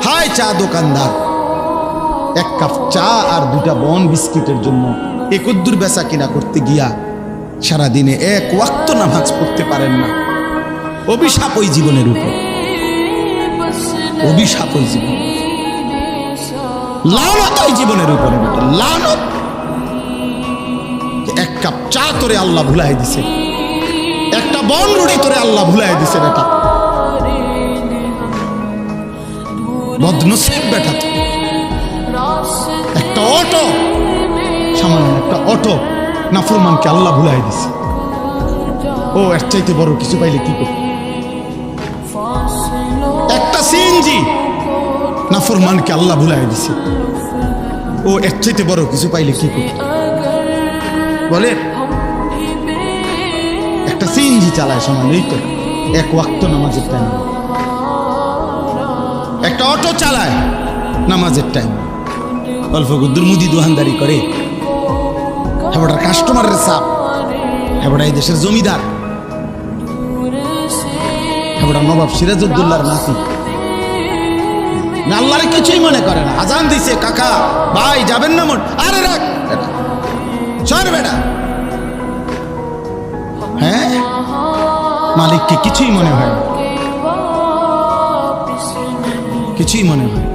হায় চা দোকানদার, এক কাপ চা আর দুটা বন বিস্কিটের জন্য একদ্দুর বেচা কিনা করতে গিয়া সারাদিনে এক ওয়াক্ত নামাজ পড়তে পারেন না। অভিশাপ ওই জীবনের উপর, অভিশাপ ওই জীবন, লানত ওই জীবনের উপরে, লানত। এক কাপ চা তোরে আল্লাহ ভুলাই দিছে, একটা বন রুটি তোরে আল্লাহ ভুলাই দিছে বেটা, বদনসিব বেটা। একটা অটো, সামান্য একটা অটো নাফরমানকে আল্লাহ ভুলাই দিছে। ও এর চাইতে বড় কিছু পাইলে কি করবে? একটা সিএনজি নাফরমানকে আল্লাহ ভুলাই দিছে। ও এর চাইতে বড় কিছু পাইলে কি করবে বলে? একটা সিএনজি চালায় সামান্য, এই তো এক ওয়াক্ত নামাজের টাইম। একটা অটো চালায় নামাজের টাইম, অল্প গুদ্দুর মুদি দোকানদারি করে, হেবটার কাস্টমারের চাপ, হেবটা এই দেশের জমিদার, হেবটা নবাব সিরাজউদ্দৌলার নাতি। আল্লাহরে কিছুই মনে করে না। আজান দিছে, কাকা ভাই যাবেন না মোট, আরে রাখ সর বেটা। হ্যাঁ, মালিককে কিছুই মনে হয় না, কিছুই মনে হয়।